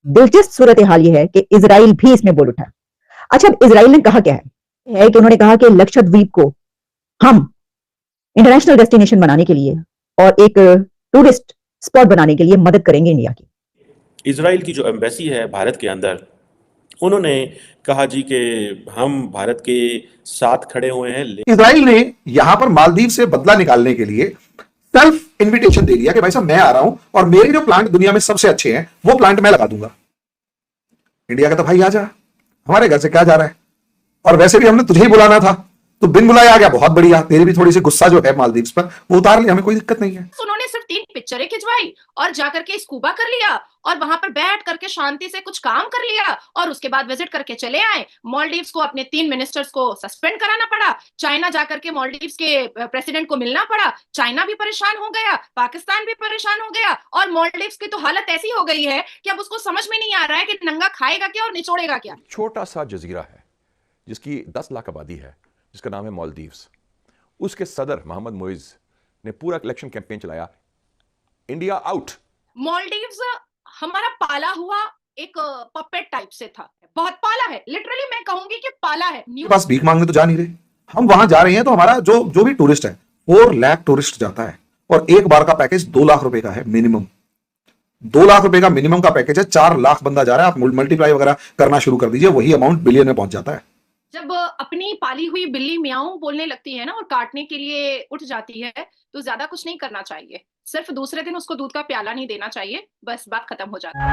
दिलचस्प सूरत हाल ये है कि इजराइल भी इसमें बोल उठा। अच्छा, अब इजराइल ने कहा क्या है कि उन्होंने कहा कि लक्षद्वीप को हम इंटरनेशनल डेस्टिनेशन बनाने के लिए और एक टूरिस्ट स्पॉट बनाने के लिए मदद करेंगे इंडिया की। इजराइल की जो एम्बेसी है भारत के अंदर, उन्होंने कहा जी कि हम भारत के साथ खड़े हुए हैं। इजराइल ने यहां पर मालदीव से बदला निकालने के लिए सेल्फ इन्विटेशन दे दिया कि भाई साहब मैं आ रहा हूं और मेरे जो प्लांट दुनिया में सबसे अच्छे हैं वो प्लांट मैं लगा दूंगा। इंडिया का तो भाई आ जा, हमारे घर से क्या जा रहा है, और वैसे भी हमने तुझे ही बुलाना था, तो बिन बुलाए आ गया, बहुत बढ़िया। तेरी भी थोड़ी सी गुस्सा जो है मालदीव्स पर वो उतार लिया, हमें कोई दिक्कत नहीं है। उन्होंने सिर्फ 3 पिक्चरें खिंचवाई और जाकर के स्कूबा कर लिया और वहां पर बैठ करके शांति से कुछ काम कर लिया और उसके बाद विजिट करके चले आए। मालदीव्स को अपने 3 मिनिस्टर्स को सस्पेंड कराना पड़ा, चाइना जाकर के मालदीव्स के प्रेसिडेंट को मिलना पड़ा, चाइना भी परेशान हो गया, पाकिस्तान भी परेशान हो गया और मालदीव्स की तो हालत ऐसी हो गई है कि अब उसको समझ में नहीं आ रहा है कि नंगा खाएगा क्या और निचोड़ेगा क्या। छोटा सा जजीरा है जिसकी 10 लाख आबादी है, जिसका नाम है मालदीव्स। उसके सदर मोहम्मद मोइज ने पूरा इलेक्शन कैंपेन चलाया, इंडिया आउट। मालदीव्स हमारा पाला हुआ एक पपेट टाइप से था, बहुत पाला है, लिटरली मैं कहूंगी कि पाला है। बस भीख मांगने तो जा नहीं रहे, हम वहां जा रहे हैं तो हमारा जो भी टूरिस्ट है 4 लाख टूरिस्ट जाता है और एक बार का पैकेज 2 लाख रुपए का है मिनिमम। 2 लाख रुपए का मिनिमम का पैकेज है, 4 लाख बंदा जा रहा है। आप मल्टीप्लाई वगैरह करना शुरू कर दीजिए, वही अमाउंट बिलियन में पहुंच जाता है। जब अपनी पाली हुई बिल्ली म्याऊं बोलने लगती है ना और काटने के लिए उठ जाती है तो ज्यादा कुछ नहीं करना चाहिए, सिर्फ दूसरे दिन उसको दूध का प्याला नहीं देना चाहिए, बस बात खत्म हो जाती है।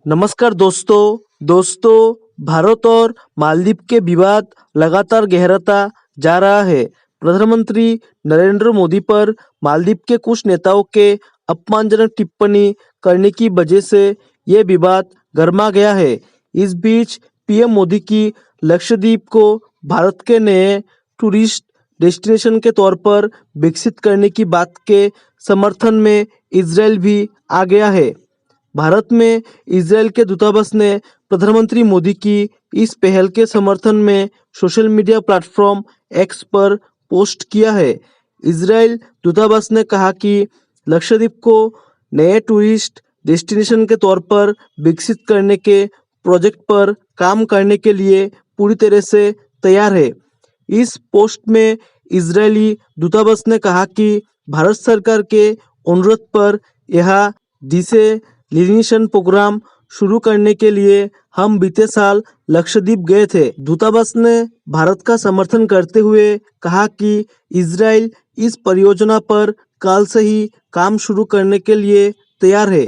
नमस्कार दोस्तों, भारत और मालदीव के विवाद लगातार गहराता जा रहा है। प्रधानमंत्री नरेंद्र मोदी पर मालदीव के कुछ नेताओं के अपमानजनक टिप्पणी करने की वजह से ये विवाद गर्मा गया है। इस बीच पीएम मोदी की लक्षद्वीप को भारत के नए टूरिस्ट डेस्टिनेशन के तौर पर विकसित करने की बात के समर्थन में इजराइल भी आ गया है। भारत में इजराइल के दूतावास ने प्रधानमंत्री मोदी की इस पहल के समर्थन में सोशल मीडिया प्लेटफॉर्म एक्स पर पोस्ट किया है। इजराइल दूतावास ने कहा कि लक्षद्वीप को नए टूरिस्ट डेस्टिनेशन के तौर पर विकसित करने के प्रोजेक्ट पर काम करने के लिए पूरी तरह से तैयार है। इस पोस्ट में इजरायली दूतावास ने कहा कि भारत सरकार के अनुरोध पर यह डिसैलिनेशन प्रोग्राम शुरू करने के लिए हम बीते साल लक्षद्वीप गए थे। दूतावास ने भारत का समर्थन करते हुए कहा कि इजराइल इस परियोजना पर कल से ही काम शुरू करने के लिए तैयार है।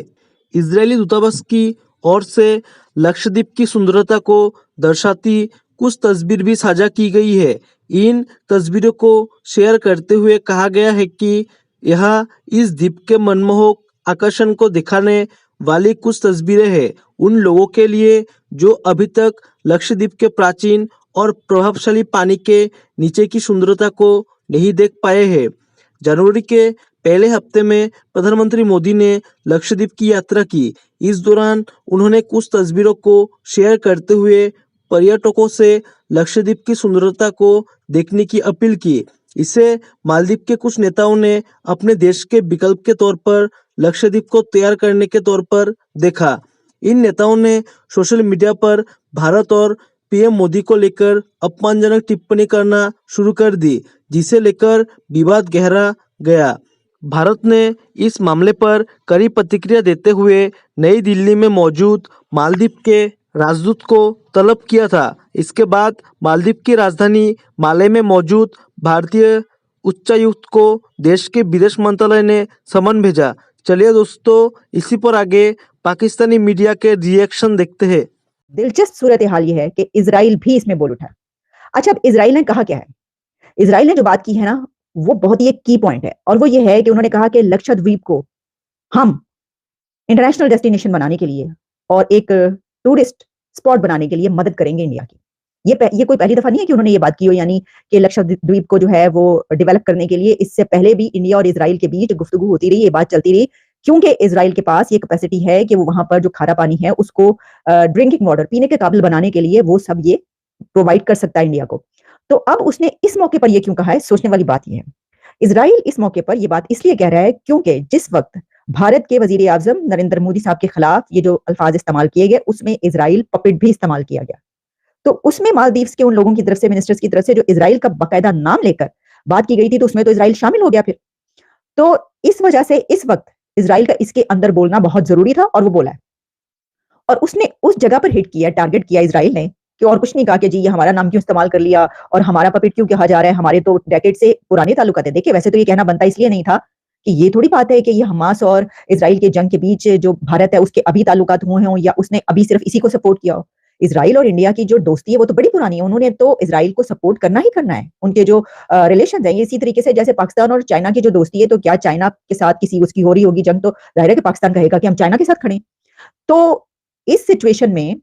इजरायली दूतावास की ओर से लक्षद्वीप की सुंदरता को दर्शाती कुछ तस्वीर भी साझा की गई है। इन तस्वीरों को शेयर करते हुए कहा गया है कि यह इस द्वीप के मनमोहक आकर्षण को दिखाने वाली कुछ तस्वीरें हैं उन लोगों के लिए जो अभी तक लक्षद्वीप के प्राचीन और प्रभावशाली पानी के नीचे की सुंदरता को नहीं देख पाए हैं। जनवरी के पहले हफ्ते में प्रधानमंत्री मोदी ने लक्षद्वीप की यात्रा की। इस दौरान उन्होंने कुछ तस्वीरों को शेयर करते हुए पर्यटकों से लक्षद्वीप की सुंदरता को देखने की अपील की। इसे मालदीव के कुछ नेताओं ने अपने देश के विकल्प के तौर पर लक्षद्वीप को तैयार करने के तौर पर देखा। इन नेताओं ने सोशल मीडिया पर भारत और पीएम मोदी को लेकर अपमानजनक टिप्पणी करना शुरू कर दी, जिसे लेकर विवाद गहरा गया। भारत ने इस मामले पर कड़ी प्रतिक्रिया देते हुए नई दिल्ली में मौजूद मालदीव के राजदूत को तलब किया था। इसके बाद मालदीव की राजधानी माले में मौजूद भारतीय उच्चायुक्त को देश के विदेश मंत्रालय ने समन भेजा। चलिए दोस्तों, इसी पर आगे पाकिस्तानी मीडिया के रिएक्शन देखते हैं। दिलचस्प सूरत हाल ये है कि इजराइल भी इसमें बोल उठा। अच्छा, अब इजराइल ने कहा क्या है? इजराइल ने जो बात की है ना, वो बहुत ही एक की पॉइंट है और वो ये है कि उन्होंने कहा कि लक्षद्वीप को हम इंटरनेशनल डेस्टिनेशन बनाने के लिए और एक टूरिस्ट स्पॉट बनाने के लिए मदद करेंगे इंडिया की। ये कोई पहली दफा नहीं है कि उन्होंने ये बात की हो, यानी कि लक्षद्वीप को जो है वो डेवलप करने के लिए इससे पहले भी इंडिया और इजराइल के बीच गुफ्तगू होती रही, ये बात चलती रही, क्योंकि इजराइल के पास ये कैपेसिटी है कि वो वहां पर जो खारा पानी है उसको ड्रिंकिंग वाटर पीने के काबिल बनाने के लिए वो सब ये प्रोवाइड कर सकता है इंडिया को। तो अब उसने इस मौके पर ये क्यों कहा है, सोचने वाली बात ये है इजराइल इस मौके पर यह बात इसलिए कह रहा है क्योंकि जिस वक्त भारत के वजीर आजम नरेंद्र मोदी साहब के खिलाफ ये जो अल्फाज इस्तेमाल किए गए उसमें इजराइल पपेट भी इस्तेमाल किया गया, तो उसमें मालदीव्स के उन लोगों की तरफ से, मिनिस्टर्स की तरफ से जो इजराइल का बाकायदा नाम लेकर बात की गई थी, तो उसमें तो इजराइल शामिल हो गया फिर। तो इस वजह से इस वक्त इजराइल का इसके अंदर बोलना बहुत जरूरी था और वो बोला है। और उसने उस जगह पर हिट किया, टारगेट किया इजराइल ने, कि और कुछ नहीं कहा कि जी ये हमारा नाम क्यों इस्तेमाल कर लिया और हमारा पपेट क्यों कहा जा रहा है, हमारे तो डेकेड से पुराने ताल्लुकात है। देखिए वैसे तो ये कहना बनता इसलिए नहीं था कि ये थोड़ी बात है कि ये हमास और इजराइल के जंग के बीच जो भारत है उसके अभी ताल्लुकात हुए हों या उसने अभी सिर्फ इसी को सपोर्ट किया हो। इजराइल और इंडिया की जो दोस्ती है वो तो बड़ी पुरानी है, उन्होंने तो इजराइल को सपोर्ट करना ही करना है। उनके जो रिलेशन है, इसी तरीके से जैसे पाकिस्तान और चाइना की जो दोस्ती है, तो क्या चाइना के साथ किसी उसकी हो रही होगी जंग, तो जाहिर है कि पाकिस्तान कहेगा कि हम चाइना के साथ खड़े। तो इस सिचुएशन में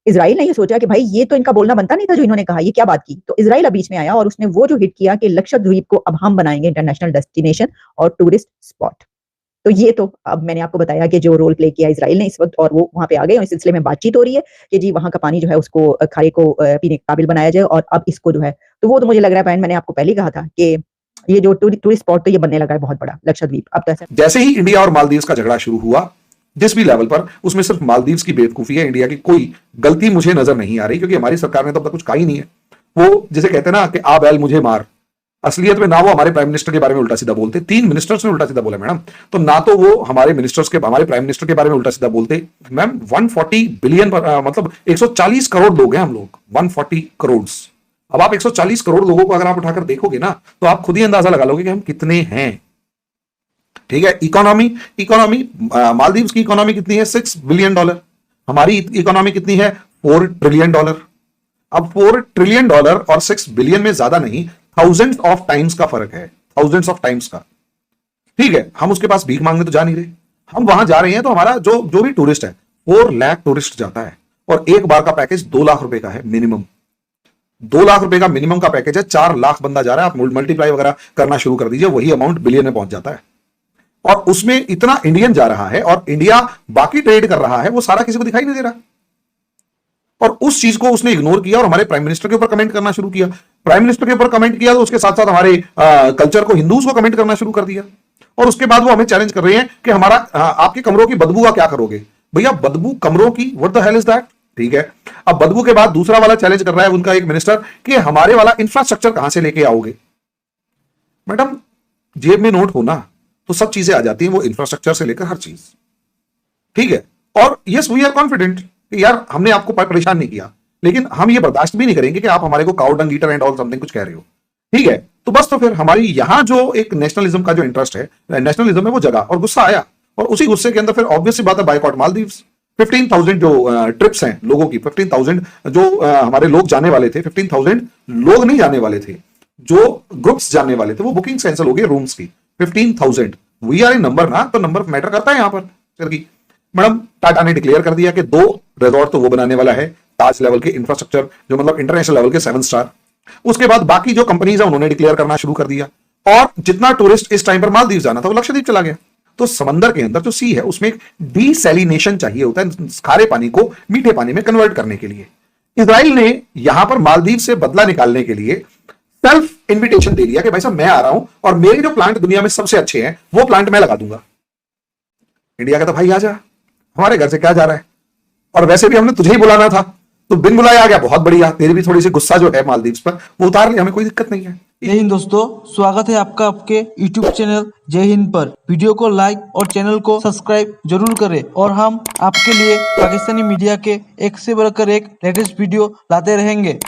इजराइल ने ये सोचा कि भाई ये तो इनका बोलना बनता नहीं था जो इन्होंने कहा, ये क्या बात की। तो इजराइल अब बीच में आया और उसने वो जो हिट किया कि लक्षद्वीप को अब हम बनाएंगे इंटरनेशनल डेस्टिनेशन और टूरिस्ट स्पॉट। तो ये तो अब मैंने आपको बताया कि जो रोल प्ले किया इजराइल ने इस वक्त, और वो वहां पे आ गए और इस सिलसिले में बातचीत हो रही है कि जी वहां का पानी जो है उसको खारे को पीने के काबिल बनाया जाए, और अब इसको जो है, तो वो तो मुझे लग रहा है बहन, मैंने आपको पहले ही कहा था कि ये जो टूरिस्ट स्पॉट तो ये बनने लगा है बहुत बड़ा लक्षद्वीप। अब तो ऐसा जैसे ही इंडिया और मालदीव्स का झगड़ा शुरू हुआ, जिस भी लेवल पर, उसमें सिर्फ मालदीव्स की बेवकूफी है, इंडिया की कोई गलती मुझे नजर नहीं आ रही, क्योंकि हमारी सरकार ने तो अब तक कुछ कहा ही नहीं है। वो जिसे कहते हैं ना कि आ बैल मुझे मार, असलियत में ना वो हमारे प्राइम मिनिस्टर के बारे में उल्टा सीधा बोलते, 3 मिनिस्टर्स ने उल्टा सीधा बोला मैडम, तो ना तो वो हमारे मिनिस्टर्स के, हमारे प्राइम मिनिस्टर के बारे में उल्टा सीधा बोलते। मैम 140 बिलियन मतलब 140 करोड़ लोग हैं हम लोग, 140 करोड़। अब आप 140 करोड़ लोगों को अगर आप उठाकर देखोगे ना, तो आप खुद ही अंदाजा लगा लोगे कि हम कितने हैं। ठीक है, इकोनॉमी मालदीव्स की इकोनॉमी कितनी है? $6 बिलियन। हमारी इकोनॉमी कितनी है? $4 ट्रिलियन। अब $4 ट्रिलियन और 6 बिलियन में ज्यादा नहीं, थाउजेंड्स ऑफ टाइम्स का फर्क है, थाउजेंड्स ऑफ टाइम्स का। ठीक है, हम उसके पास भीख मांगने तो जा नहीं रहे, हम वहां जा रहे हैं तो हमारा जो भी टूरिस्ट है, 4 लाख टूरिस्ट जाता है, और एक बार का पैकेज 2 लाख रुपए का है मिनिमम। 2 लाख रुपए का मिनिमम का पैकेज है, 4 लाख बंदा जा रहा है। आप मल्टीप्लाई वगैरह करना शुरू कर दीजिए, वही अमाउंट बिलियन में पहुंच जाता है। और उसमें इतना इंडियन जा रहा है और इंडिया बाकी ट्रेड कर रहा है, वो सारा किसी को दिखाई नहीं दे रहा। और उस चीज को उसने इग्नोर किया और हमारे प्राइम मिनिस्टर के ऊपर कमेंट करना शुरू किया। प्राइम मिनिस्टर के ऊपर कमेंट किया तो उसके साथ साथ हमारे कल्चर को, हिंदूज को कमेंट करना शुरू कर दिया। और उसके बाद वो हमें चैलेंज कर रहे हैं कि हमारा आपके कमरों की बदबू का क्या करोगे। भैया बदबू कमरों की, what the hell is that? ठीक है, अब बदबू के बाद दूसरा वाला चैलेंज कर रहा है उनका एक मिनिस्टर कि हमारे वाला इंफ्रास्ट्रक्चर कहां से लेके आओगे। मैडम जेब में नोट होना तो सब चीजें आ जाती हैं, वो इंफ्रास्ट्रक्चर से लेकर हर चीज। ठीक है, और यस वी आर कॉन्फिडेंट कि यार हमने आपको परेशान नहीं किया, लेकिन हम ये बर्दाश्त भी नहीं करेंगे कि आप हमारे को cow dung eater and all something कुछ कह रहे हो। ठीक है, तो बस तो फिर हमारी यहां जो एक नेशनलिज्म का जो इंटरेस्ट है, नेशनलिज्म में वो जगह और गुस्सा आया, और उसी गुस्से के अंदर फिर ऑब्वियस सी बात है बायकॉट मालदीव्स। 15,000 जो ट्रिप्स हैं लोगों की, 15,000 जो हमारे लोग जाने वाले थे, 15,000 लोग नहीं जाने वाले थे, जो ग्रुप्स जाने वाले थे, वो बुकिंग कैंसिल हो गई रूम्स की। 15,000 वी आर इन नंबर ना, तो नंबर मैटर करता है यहां पर। मैडम टाटा ने डिक्लेयर कर दिया कि 2 रिजॉर्ट तो वो बनाने वाला है, ताज लेवल के इंफ्रास्ट्रक्चर, जो मतलब इंटरनेशनल लेवल के 7 स्टार। उसके बाद बाकी जो कंपनीज है उन्होंने डिक्लेयर करना शुरू कर दिया, और जितना टूरिस्ट इस टाइम पर मालदीव जाना था वो लक्षद्वीप चला गया। तो समंदर के अंदर जो सी है उसमें एक डीसैलिनेशन चाहिए होता है, खारे पानी को मीठे पानी में कन्वर्ट करने के लिए। इजराइल ने यहां पर मालदीव से बदला निकालने के लिए सेल्फ इन्विटेशन दे दिया कि भाई साहब मैं आ रहा हूं और मेरे जो प्लांट दुनिया में सबसे अच्छे हैं वो प्लांट मैं लगा दूंगा। इंडिया कहता भाई आ जा, हमारे घर से क्या जा रहा है, और वैसे भी हमने तुझे ही बुलाना था, तो बिन बुलाए आ गया, बहुत बढ़िया। तेरी भी थोड़ी सी गुस्सा जो है मालदीव्स पर वो उतार लिया, हमें कोई दिक्कत नहीं है। जय हिंद दोस्तों, स्वागत है आपका आपके YouTube चैनल जय हिंद पर। वीडियो को लाइक और चैनल को सब्सक्राइब जरूर करें, और हम आपके लिए पाकिस्तानी मीडिया के एक से बढ़कर एक लेटेस्ट वीडियो लाते रहेंगे।